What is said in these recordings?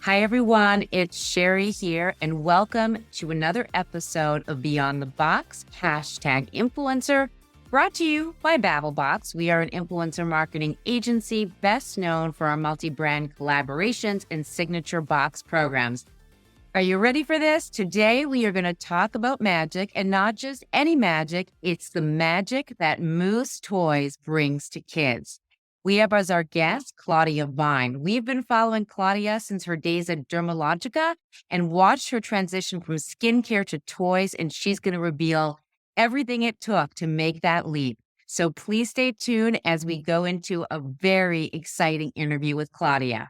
Hi, everyone. It's Sherry here, and welcome to another episode of Beyond the Box, #influencer, brought to you by BabbleBox. We are an influencer marketing agency best known for our multi-brand collaborations and signature box programs. Are you ready for this? Today, we are going to talk about magic, and not just any magic. It's the magic that Moose Toys brings to kids. We have as our guest, Claudia Vine. We've been following Claudia since her days at Dermalogica and watched her transition from skincare to toys, and she's going to reveal everything it took to make that leap. So please stay tuned as we go into a very exciting interview with Claudia.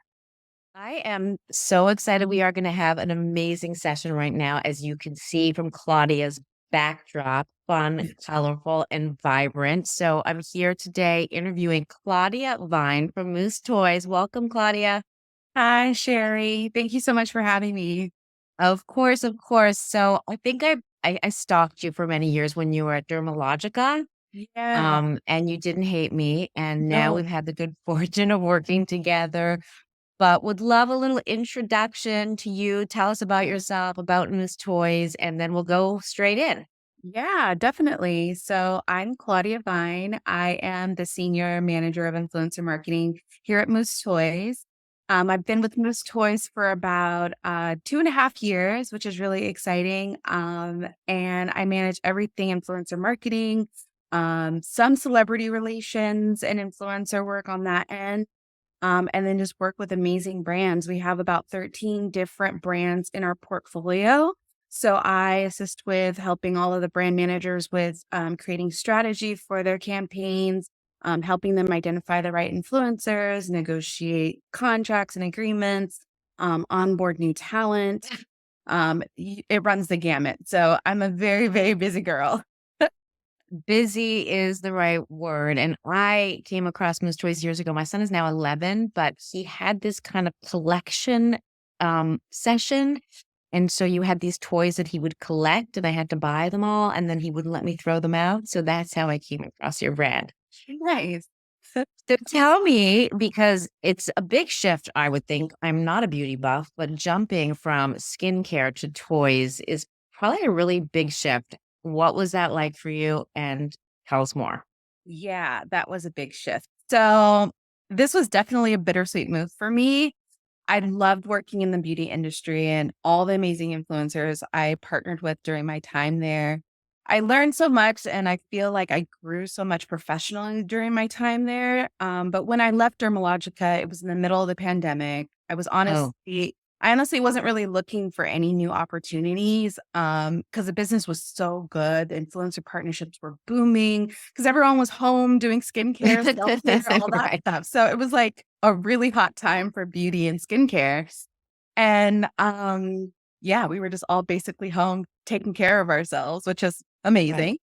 I am so excited. We are going to have an amazing session right now, as you can see from Claudia's backdrop, fun, colorful, and vibrant. So I'm here today interviewing Claudia Vine from Moose Toys. Welcome, Claudia. Hi, Sherry. Thank you so much for having me. Of course, of course. So I think I stalked you for many years when you were at Dermalogica. Yeah. And you didn't hate me. And now No. we've had the good fortune of working together. But would love a little introduction to you. Tell us about yourself, about Moose Toys, and then we'll go straight in. Yeah, definitely. So I'm Claudia Vine. I am the Senior Manager of Influencer Marketing here at Moose Toys. I've been with Moose Toys for about 2.5 years, which is really exciting. And I manage everything influencer marketing, some celebrity relations and influencer work on that end. And then just work with amazing brands. We have about 13 different brands in our portfolio. So I assist with helping all of the brand managers with creating strategy for their campaigns, helping them identify the right influencers, negotiate contracts and agreements, onboard new talent. It runs the gamut. So I'm a very, very busy girl. Busy is the right word. And I came across Moose Toys years ago. My son is now 11, but he had this kind of collection session. And so you had these toys that he would collect, and I had to buy them all, and then he wouldn't let me throw them out. So that's how I came across your brand. Nice. So tell me, because it's a big shift, I would think. I'm not a beauty buff, but jumping from skincare to toys is probably a really big shift. What was that like for you? And tell us more. Yeah, that was a big shift. So this was definitely a bittersweet move for me. I loved working in the beauty industry and all the amazing influencers I partnered with during my time there. I learned so much and I feel like I grew so much professionally during my time there. But when I left Dermalogica, it was in the middle of the pandemic. Oh, I honestly wasn't really looking for any new opportunities because the business was so good. The influencer partnerships were booming because everyone was home doing skincare, self-care, all that right. stuff. So it was like a really hot time for beauty and skincare. And yeah, we were just all basically home taking care of ourselves, which is Right. amazing.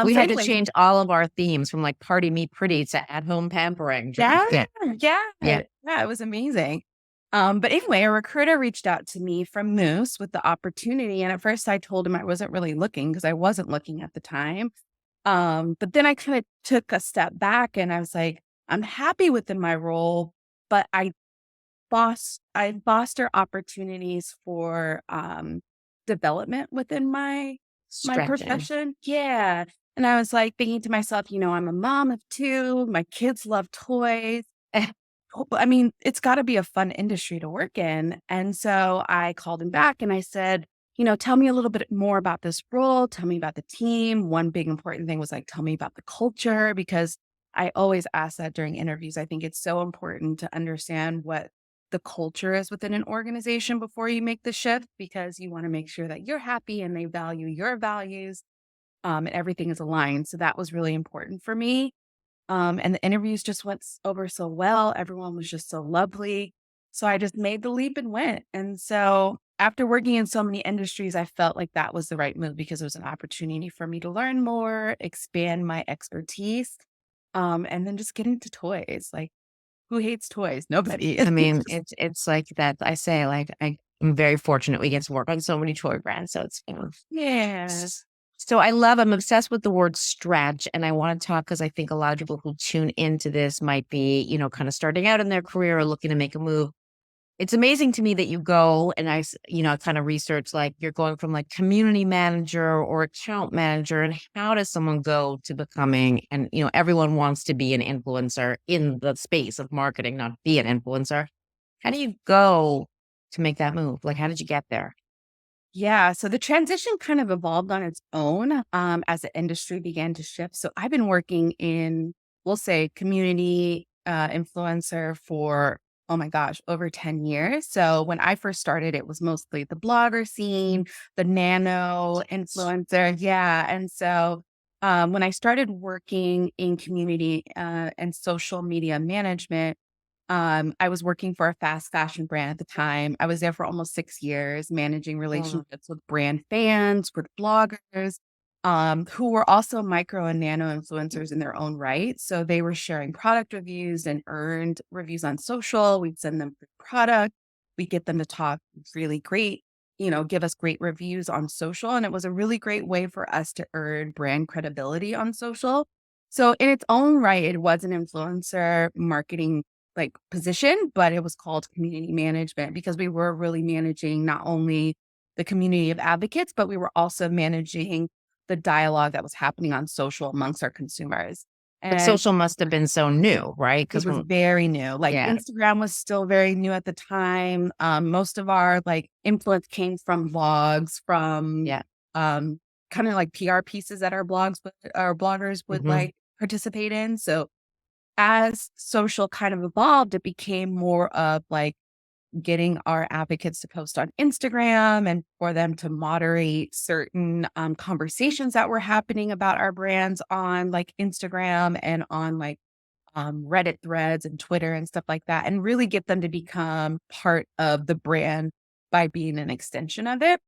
We So had to anyways, change all of our themes from like party me pretty to at home pampering. yeah, Yeah. yeah, Yeah. yeah, it was amazing. But anyway, a recruiter reached out to me from Moose with the opportunity. And at first I told him I wasn't really looking because I wasn't looking at the time. But then I kind of took a step back and I was like, I'm happy within my role, but I foster opportunities for development within my Stretching. profession. Yeah. And I was like thinking to myself, I'm a mom of two, my kids love toys. I mean, it's got to be a fun industry to work in. And so I called him back and I said, tell me a little bit more about this role. Tell me about the team. One big important thing was like, tell me about the culture, because I always ask that during interviews. I think it's so important to understand what the culture is within an organization before you make the shift, because you want to make sure that you're happy and they value your values, and everything is aligned. So that was really important for me. And the interviews just went over so well. Everyone was just so lovely. So I just made the leap and went. And so after working in so many industries, I felt like that was the right move because it was an opportunity for me to learn more, expand my expertise, and then just get into toys. Like, who hates toys? Nobody. I mean, it's like that. I say, like, I'm very fortunate we get to work on so many toy brands. So it's, Yeah. s- so I'm obsessed with the word stretch. And I want to talk because I think a lot of people who tune into this might be, kind of starting out in their career or looking to make a move. It's amazing to me that you go and kind of research like you're going from like community manager or account manager, and how does someone go to becoming, and everyone wants to be an influencer in the space of marketing, not be an influencer. How do you go to make that move? Like, how did you get there? Yeah, so the transition kind of evolved on its own as the industry began to shift. So I've been working in, we'll say, community influencer for, oh my gosh, over 10 years. So when I first started, it was mostly the blogger scene, the nano influencer. Yeah. And so when I started working in community and social media management, I was working for a fast fashion brand at the time. I was there for almost 6 years, managing Mm. relationships with brand fans, with bloggers, who were also micro and nano influencers in their own right. So they were sharing product reviews and earned reviews on social. We'd send them free product. We get them to talk really great, give us great reviews on social. And it was a really great way for us to earn brand credibility on social. So in its own right, it was an influencer marketing like position, but it was called community management because we were really managing not only the community of advocates, but we were also managing the dialogue that was happening on social amongst our consumers. But And social must have been so new, right? it Because was when, very new. Like yeah, Instagram was still very new at the time. Most of our like influence came from blogs, from yeah. um, kind of like PR pieces that our bloggers would Hmm. like participate in. So as social kind of evolved, it became more of like getting our advocates to post on Instagram and for them to moderate certain conversations that were happening about our brands on like Instagram and on like Reddit threads and Twitter and stuff like that, and really get them to become part of the brand by being an extension of it.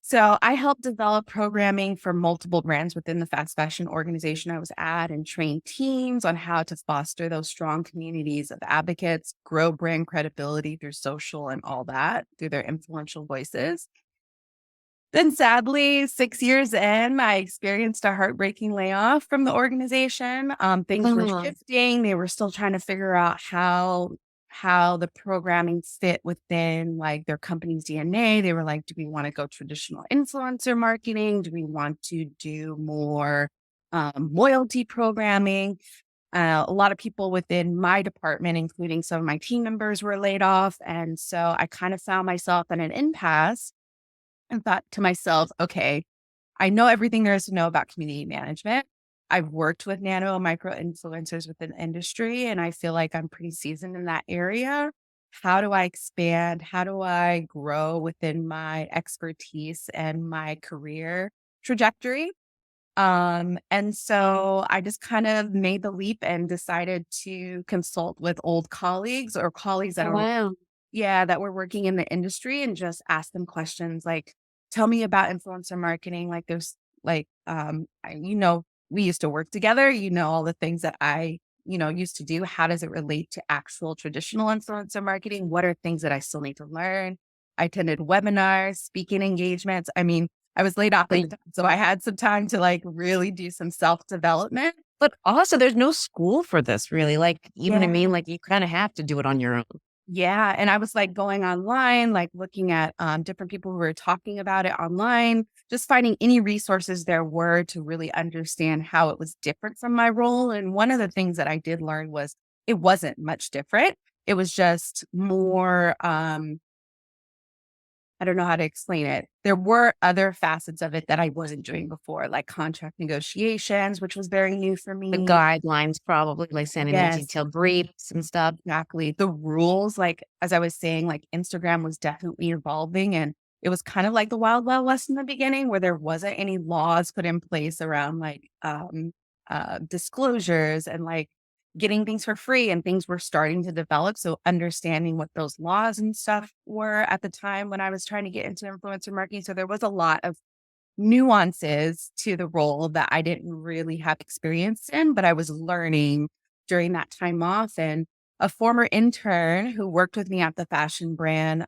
So I helped develop programming for multiple brands within the fast fashion organization I was at and train teams on how to foster those strong communities of advocates, grow brand credibility through social and all that through their influential voices. Then sadly, 6 years in, I experienced a heartbreaking layoff from the organization. Things were Oh, shifting. They were still trying to figure out how the programming fit within like their company's DNA. They were like, do we want to go traditional influencer marketing? Do we want to do more loyalty programming? A lot of people within my department, including some of my team members, were laid off. And so I kind of found myself in an impasse and thought to myself, okay, I know everything there is to know about community management. I've worked with nano and micro influencers within the industry, and I feel like I'm pretty seasoned in that area. How do I expand? How do I grow within my expertise and my career trajectory? And so I just kind of made the leap and decided to consult with old colleagues or colleagues that are wow. yeah, that were working in the industry and just ask them questions like, "Tell me about influencer marketing." Like, there's like, we used to work together. You know, all the things that I, used to do. How does it relate to actual traditional influencer marketing? What are things that I still need to learn? I attended webinars, speaking engagements. I mean, I was laid off at the Like, time, so I had some time to like really do some self development. but also, there's no school for this, really. Like, even I Yeah. mean, like, you kind of have to do it on your own. Yeah, and I was, like, going online, like, looking at, different people who were talking about it online, just finding any resources there were to really understand how it was different from my role, and one of the things that I did learn was it wasn't much different. It was just more, I don't know how to explain it. There were other facets of it that I wasn't doing before, like contract negotiations, which was very new for The me. guidelines, probably, like sending them Yes. detailed briefs and stuff. Exactly. The rules, like, as I was saying, like, Instagram was definitely evolving, and it was kind of like the Wild Wild West in the beginning where there wasn't any laws put in place around, like, disclosures and, like, getting things for free, and things were starting to develop, so understanding what those laws and stuff were at the time when I was trying to get into influencer marketing, so there was a lot of nuances to the role that I didn't really have experience in, but I was learning during that time off. And a former intern who worked with me at the fashion brand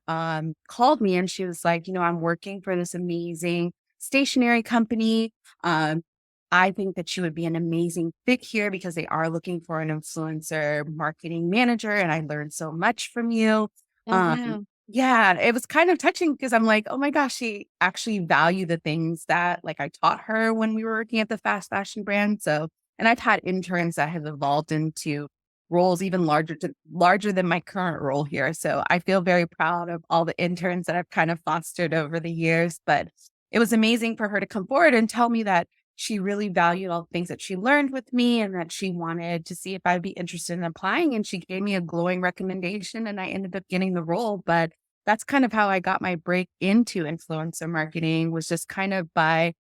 called me and she was like, I'm working for this amazing stationery company. Um, I think that you would be an amazing fit here because they are looking for an influencer marketing manager. And I learned so much from you. Oh, Um, wow. yeah, it was kind of touching because I'm like, "Oh my gosh, she actually valued the things that, like, I taught her when we were working at the fast fashion brand." So and I've had interns that have evolved into roles even larger than my current role here. So I feel very proud of all the interns that I've kind of fostered over the years. But it was amazing for her to come forward and tell me that she really valued all the things that she learned with me and that she wanted to see if I'd be interested in applying. And she gave me a glowing recommendation and I ended up getting the role. But that's kind of how I got my break into influencer marketing was just kind of by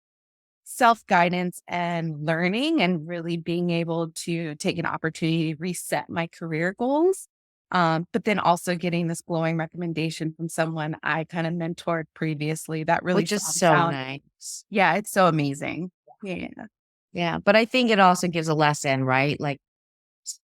self-guidance and learning and really being able to take an opportunity to reset my career goals. But then also getting this glowing recommendation from someone I kind of mentored previously that really Which saw is the so talent. nice. Yeah, it's so amazing. Yeah, Yeah, but I think it also gives a lesson, right? Like,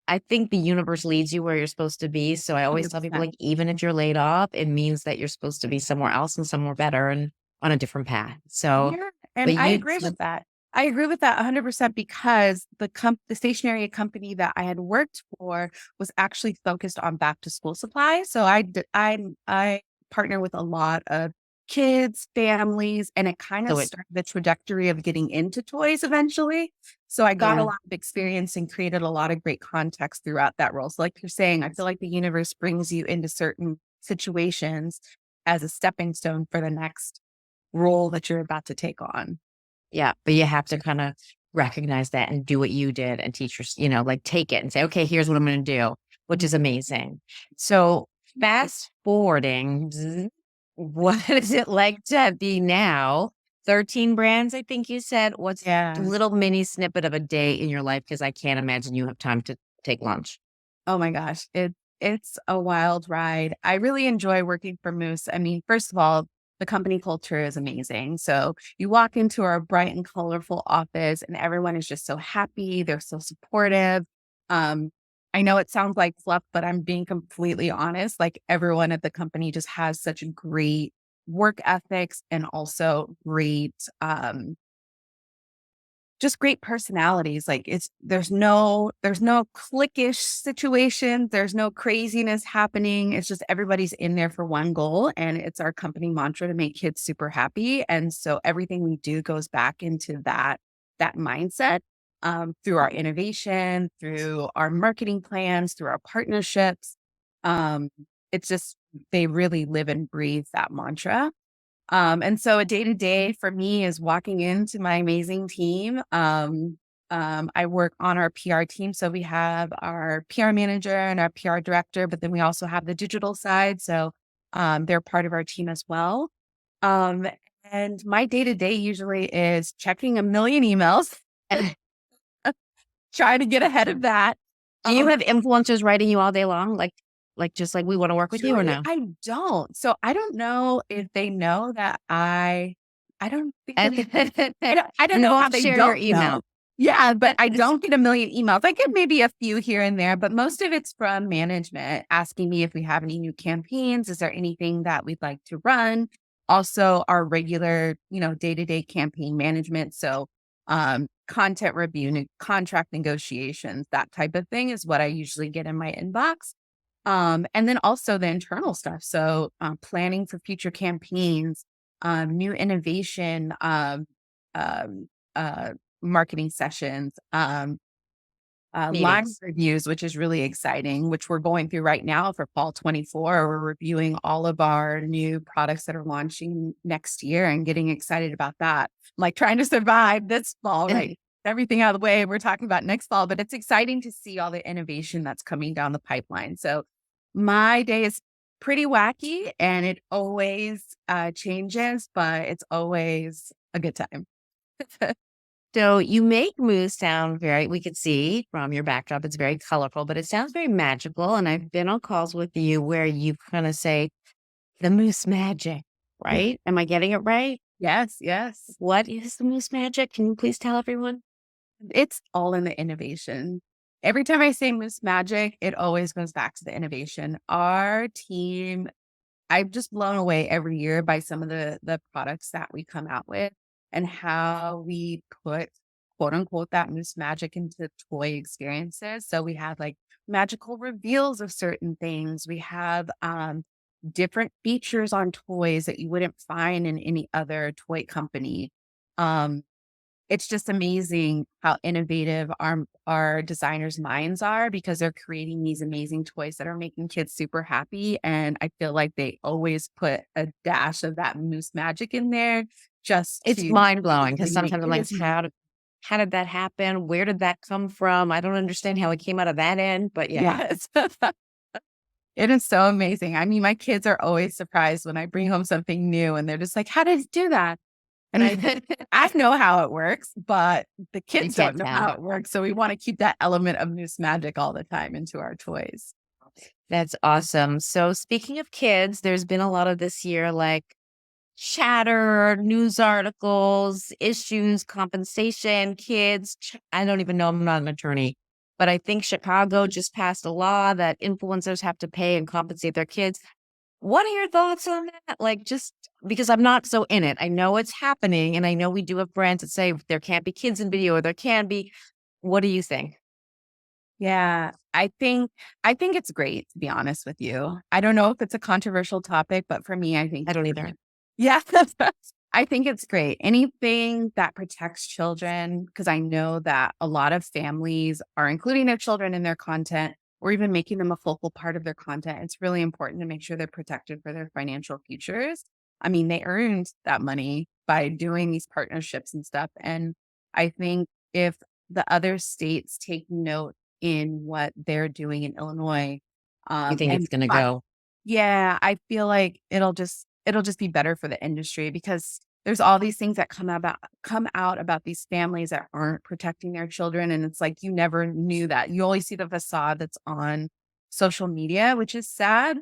I think the universe leads you where you're supposed to be. So I always tell people, 100%. like, even if you're laid off, it means that you're supposed to be somewhere else and somewhere better and on a different path. So, Yeah, and but I you, agree with that. I agree with that 100% because the stationery company that I had worked for was actually focused on back to school supplies. So I partner with a lot of kids, families, and it kind of so it, started the trajectory of getting into toys eventually. So I got a yeah, lot of experience and created a lot of great context throughout that role. So like you're saying, I feel like the universe brings you into certain situations as a stepping stone for the next role that you're about to take on. yeah. But you have to kind of recognize that and do what you did and teach your, like take it and say, okay, here's what I'm going to do, which is amazing. So fast forwarding, what is it like to be now? 13 brands, I think you said. What's a Yeah. little mini snippet of a day in your life? Because I can't imagine you have time to take lunch. Oh my gosh. It's a wild ride. I really enjoy working for Moose. I mean, first of all, the company culture is amazing. So you walk into our bright and colorful office and everyone is just so happy. They're so supportive. Um, I know it sounds like fluff, but I'm being completely honest. Like everyone at the company just has such great work ethics and also great just great personalities. Like there's no cliquish situation. There's no craziness happening. It's just everybody's in there for one goal. And it's our company mantra to make kids super happy. And so everything we do goes back into that mindset through our innovation, through our marketing plans, through our partnerships. Um, it's just they really live and breathe that mantra. And so a day to day for me is walking into my amazing team. I work on our PR team. So we have our PR manager and our PR director, but then we also have the digital side. So they're part of our team as well. Um, and my day to day usually is checking a million emails, trying to get ahead of that. Do you have influencers writing you all day long? Like just like we want to work with you or Actually, no? I don't. So I don't know if they know that I don't think that they I don't know how Don't they share your don't email. know. Yeah, but I don't get a million emails. I get maybe a few here and there, but most of it's from management asking me if we have any new campaigns. Is there anything that we'd like to run? Also, our regular, day-to-day campaign management. So, content review, contract negotiations, that type of thing is what I usually get in my inbox. And then also the internal stuff. So, planning for future campaigns, new innovation, um, uh, marketing sessions, line Meetings. reviews, which is really exciting, which we're going through right now for fall 24. We're reviewing all of our new products that are launching next year and getting excited about that. Like trying to survive this fall, right? Everything out of the way. We're talking about next fall, but it's exciting to see all the innovation that's coming down the pipeline. So my day is pretty wacky and it always changes, but it's always a good time. So you make moose sound very, we could see from your backdrop, it's very colorful, but it sounds very magical. And I've been on calls with you where you kind of say the moose magic, right? Am I getting it right? Yes, yes. What is the moose magic? Can you please tell everyone? It's all in the innovation. Every time I say Moose Magic, it always goes back to the innovation. Our team, I'm just blown away every year by some of the products that we come out with and how we put quote unquote that Moose Magic into toy experiences. So we have like magical reveals of certain things. We have different features on toys that you wouldn't find in any other toy company. Um, it's just amazing how innovative our designers' minds are because they're creating these amazing toys that are making kids super happy, and I feel like they always put a dash of that moose magic in there just It's to mind blowing because really make sometimes I'm it like, is how did that happen? Where did that come from? I don't understand how it came out of that end, but yeah. yes. It is so amazing. I mean, my kids are always surprised when I bring home something new and they're just like, "How did you do that?" And I know how it works, but the You kids don't can't know tell. how it works, so we wanna keep that element of moose magic all the time into our toys. That's awesome. So speaking of kids, there's been a lot of this year, like chatter, news articles, issues, compensation, kids. I don't even know. I'm not an attorney, but I think Chicago just passed a law that influencers have to pay and compensate their kids. What are your thoughts on that? Like, just because I'm not so in it. I know it's happening, and I know we do have brands that say there can't be kids in video or there can be. What do you think? Yeah, I think it's great, to be honest with you. I don't know if it's a controversial topic, but for me, I think I it's don't either. great. Yeah, I think it's great. Anything that protects children, because I know that a lot of families are including their children in their content or even making them a focal part of their content. It's really important to make sure they're protected for their financial futures. I mean, they earned that money by doing these partnerships and stuff. And I think if the other states take note in what they're doing in Illinois, You think it's and going to fi go? yeah, I feel like it'll just be better for the industry because there's all these things that come out about these families that aren't protecting their children, and it's like you never knew that. You always see the facade that's on social media, which is sad.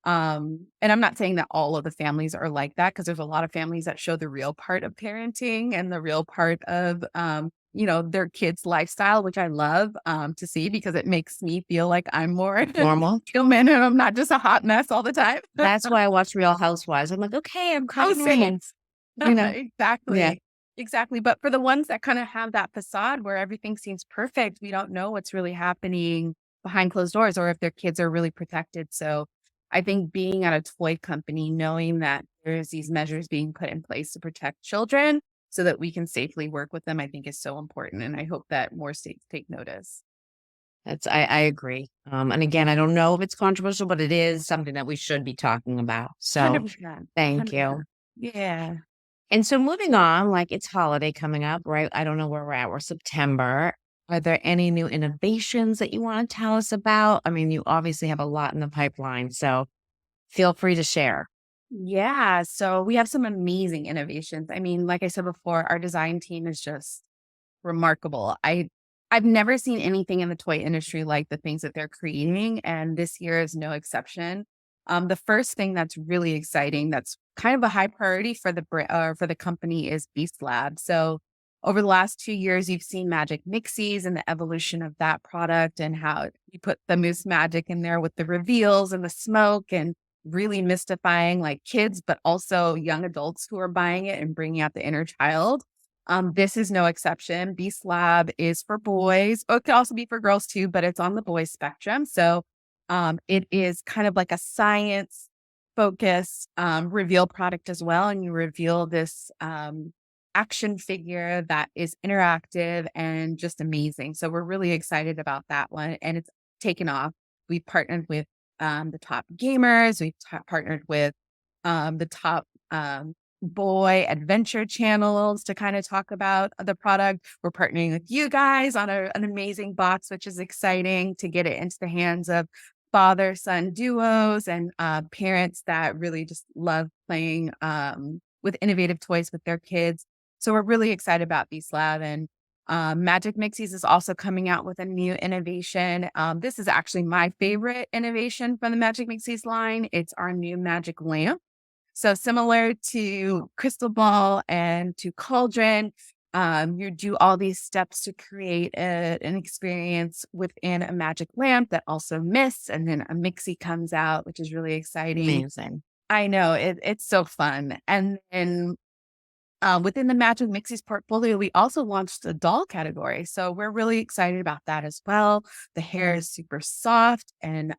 And I'm not saying that all of the families are like that because there's a lot of families that show the real part of parenting and the real part of, their kids' lifestyle, which I love, to see because it makes me feel like I'm more Normal? human and I'm not just a hot mess all the time. That's why I watch Real Housewives. I'm like, okay, I'm kind Oh, of normal. same. You know? Yeah. Exactly. Exactly. But for the ones that kind of have that facade where everything seems perfect, we don't know what's really happening behind closed doors or if their kids are really protected. So I think being at a toy company, knowing that there's these measures being put in place to protect children so that we can safely work with them, I think is so important. And I hope that more states take notice. I agree. And again, I don't know if it's controversial, but it is something that we should be talking about. So 100%. thank you. 100%. Yeah. And so moving on, like it's holiday coming up, right? I don't know where we're at. We're September. Are there any new innovations that you want to tell us about? I mean, you obviously have a lot in the pipeline, so feel free to share. Yeah, so we have some amazing innovations. I mean, like I said before, our design team is just remarkable. I've never seen anything in the toy industry like the things that they're creating, and this year is no exception. The first thing that's really exciting, that's kind of a high priority for for the company, is Beast Lab. So over the last 2 years, you've seen Magic Mixies and the evolution of that product, and how you put the moose magic in there with the reveals and the smoke, and really mystifying like kids, but also young adults who are buying it and bringing out the inner child. This is no exception. Beast Lab is for boys. Oh, it could also be for girls too, but it's on the boys spectrum. So it is kind of like a science focused reveal product as well. And you reveal this action figure that is interactive and just amazing. So we're really excited about that one. And it's taken off. We partnered with the top gamers. We've partnered with the top boy adventure channels to kind of talk about the product. We're partnering with you guys on an amazing box, which is exciting to get it into the hands of father son duos and parents that really just love playing with innovative toys with their kids. So we're really excited about Beast Lab, and Magic Mixies is also coming out with a new innovation. This is actually my favorite innovation from the Magic Mixies line. It's our new magic lamp. So similar to Crystal Ball and to Cauldron, you do all these steps to create an experience within a magic lamp that also mists, and then a mixie comes out, which is really exciting. Amazing. I know it's so fun. And then within the Magic Mixies portfolio, we also launched a doll category. So we're really excited about that as well. The hair is super soft and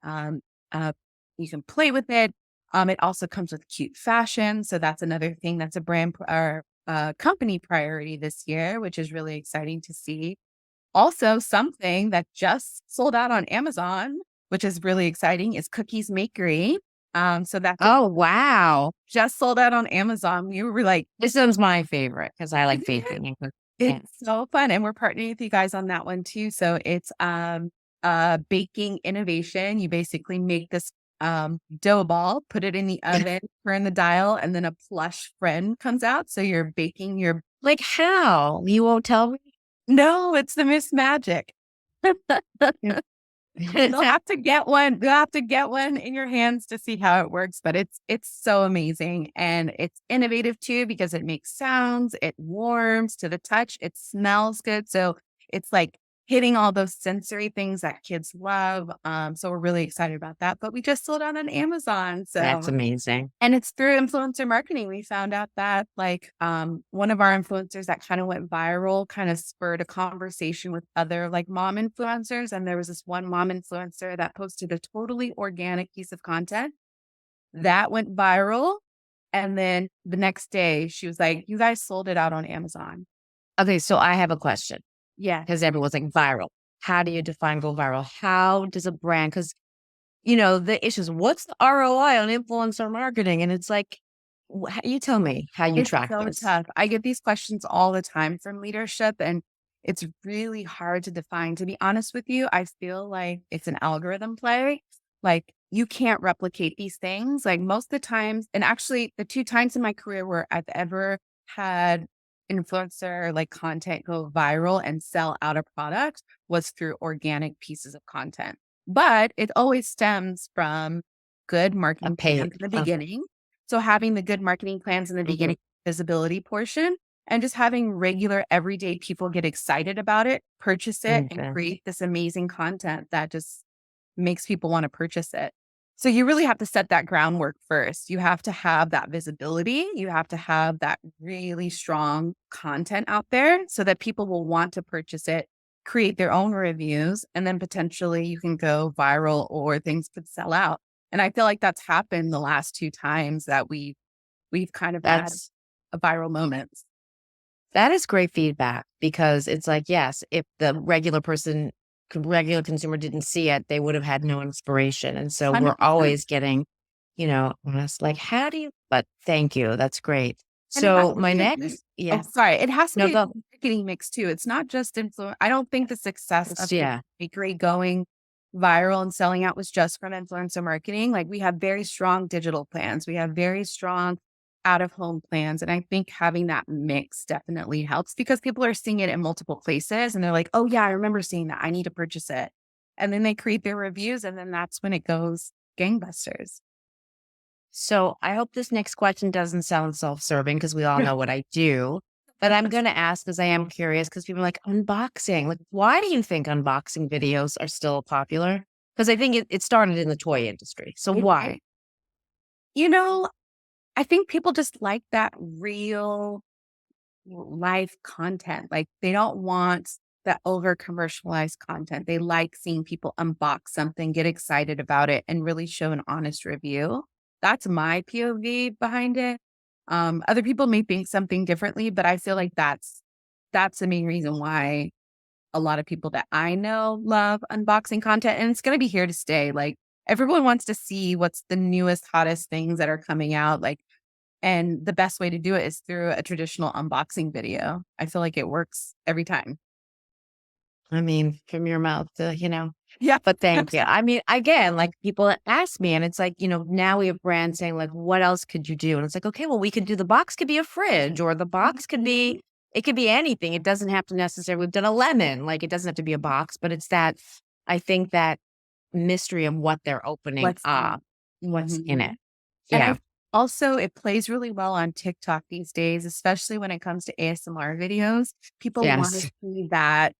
you can play with it. It also comes with cute fashion. So that's another thing that's a or company priority this year, which is really exciting to see. Also, something that just sold out on Amazon, which is really exciting, is Cookies Makery. So that's Oh, wow. just sold out on Amazon. We were like, This one's my favorite because I like isn't it? baking and cooking. Yeah. It's so fun, and we're partnering with you guys on that one too. So it's baking innovation. You basically make this dough ball, put it in the oven, turn the dial, and then a plush friend comes out. So you're baking your Like how? You won't tell me? no, it's the Miss Magic. You'll have to get one. You'll have to get one in your hands to see how it works, but it's so amazing, and it's innovative too because it makes sounds, it warms to the touch, it smells good. So it's like hitting all those sensory things that kids love. So we're really excited about that. But we just sold out on Amazon. That's So amazing. and it's through influencer marketing. We found out that one of our influencers that kind of went viral kind of spurred a conversation with other like mom influencers. And there was this one mom influencer that posted a totally organic piece of content that went viral. And then the next day she was like, "You guys sold it out on Amazon." Okay, so I have a question Yeah. because everyone's like viral. How do you define go viral? How does a brand, because you know, the issue is what's the ROI on influencer marketing? And it's like, you tell me how you It's track so this. tough. I get these questions all the time from leadership, and it's really hard to define. To be honest with you, I feel like it's an algorithm play. Like, you can't replicate these things. Like, most of the times, and actually, the two times in my career where I've ever had influencer like content go viral and sell out a product was through organic pieces of content. But it always stems from good A marketing pay. plans in the Okay. beginning, so having the good marketing plans in the Mhm. beginning, visibility portion, and just having regular everyday people get excited about it, purchase it, and Okay. create this amazing content that just makes people want to purchase it. So you really have to set that groundwork first. You have to have that visibility. You have to have that really strong content out there so that people will want to purchase it, create their own reviews, and then potentially you can go viral or things could sell out. And I feel like that's happened the last two times that we've kind of had That's a viral moments. that is great feedback because it's like, yes, if the regular consumer didn't see it, they would have had no inspiration. And so we're 100%. always getting, honest, like, how do you, but thank you. That's great. And it has So to my be a good next, oh, yeah, sorry. It has to no, be a go. good marketing mix too. It's not just I don't think the success of the Yeah. bakery going viral and selling out was just from influencer marketing. Like, we have very strong digital plans. We have very strong out of home plans. And I think having that mix definitely helps because people are seeing it in multiple places and they're like, "Oh yeah, I remember seeing that. I need to purchase it." And then they create their reviews and then that's when it goes gangbusters. So I hope this next question doesn't sound self-serving because we all know what I do. But I'm going to ask because I am curious because people are like unboxing. Like, why do you think unboxing videos are still popular? Because I think it started in the toy industry. So It did. why? You know, I think people just like that real life content. Like, they don't want that over commercialized content. They like seeing people unbox something, get excited about it, and really show an honest review. That's my POV behind it. Other people may think something differently, but I feel like that's the main reason why a lot of people that I know love unboxing content, and it's going to be here to stay. Like, everyone wants to see what's the newest, hottest things that are coming out. Like, and the best way to do it is through a traditional unboxing video. I feel like it works every time. I mean, from your mouth to, Yeah. but thank you. I mean, again, like people ask me, and it's like, now we have brands saying, like, what else could you do? And it's like, okay, well, we could do the box could be a fridge, or the box could be, it could be anything. It doesn't have to necessarily, we've done a lemon, like, it doesn't have to be a box, but it's that, I think that mystery of what they're opening What's in up, it? what's in Mhm. it. And Yeah. I also it plays really well on TikTok these days, especially when it comes to ASMR videos. People want to Yes. see that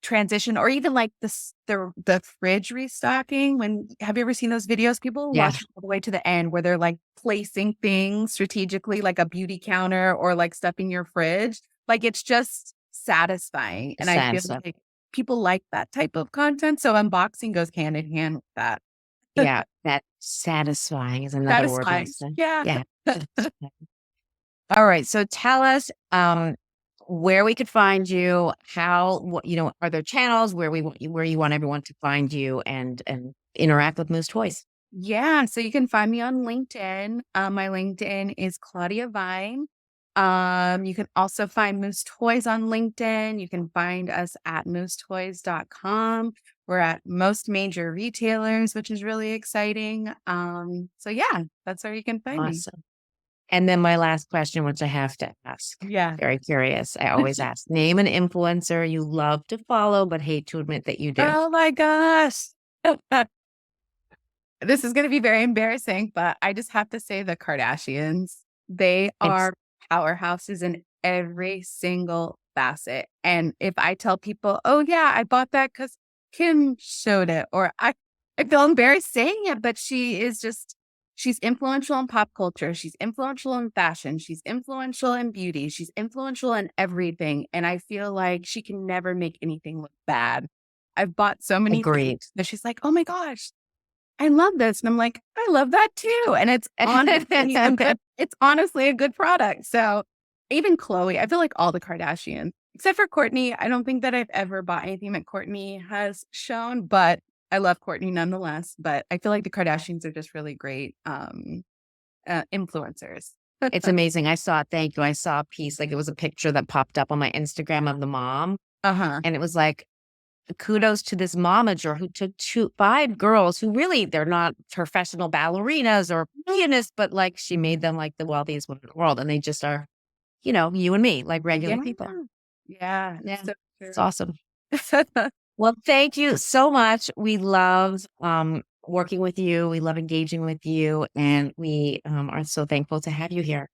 transition or even like the fridge restocking. When have you ever seen those videos? People Yeah. watch it all the way to the end where they're like placing things strategically like a beauty counter or like stuff in your fridge. Like, it's just satisfying. The And I sad feel stuff. like people like that type of content. So unboxing goes hand in hand with that. Yeah, that satisfying is another word I'll Satisfying. say. Yeah. Yeah. All right. So tell us where we could find you, how what are there channels where you want everyone to find you and interact with Moose Toys? Yeah, so you can find me on LinkedIn. My LinkedIn is Claudia Vine. You can also find Moose Toys on LinkedIn. You can find us at moosetoys.com. We're at most major retailers, which is really exciting. So yeah, that's where you can find me. Awesome. And then my last question, which I have to ask, Yeah. very curious. I always ask, name an influencer you love to follow, but hate to admit that you do. Oh my gosh. This is gonna be very embarrassing, but I just have to say the Kardashians. They It's are powerhouses in every single facet, and if I tell people, "Oh, yeah, I bought that because Kim showed it," or I feel embarrassed saying it, but she's influential in pop culture, she's influential in fashion, she's influential in beauty, she's influential in everything, and I feel like she can never make anything look bad. I've bought so many things agreed. that she's like, "Oh my gosh, I love this." And I'm like, "I love that too." And it's honestly a good product. So even Chloe, I feel like all the Kardashians, except for Courtney, I don't think that I've ever bought anything that Courtney has shown, but I love Courtney nonetheless. But I feel like the Kardashians are just really great influencers. It's amazing. Thank you. I saw a piece, like it was a picture that popped up on my Instagram of the mom. Uh-huh. And it was like, kudos to this momager who took five girls who really, they're not professional ballerinas or pianists, but like she made them like the wealthiest women in the world. And they just are, you and me, like regular Yeah. people. Yeah. Yeah. So It's true. awesome. Well, thank you so much. We love working with you. We love engaging with you. And we are so thankful to have you here.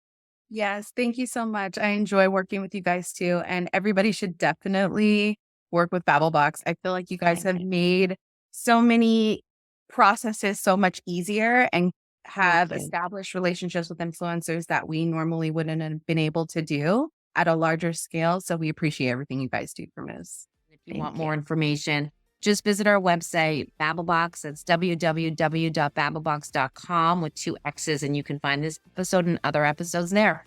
Yes, thank you so much. I enjoy working with you guys too, and everybody should definitely work with BabbleBox. I feel like you guys Thank have you. made so many processes so much easier and Thank have you. established relationships with influencers that we normally wouldn't have been able to do at a larger scale. So we appreciate everything you guys do for us. If you want Thank you. more information, just visit our website, BabbleBox. It's www.babblebox.com with two X's, and you can find this episode and other episodes there.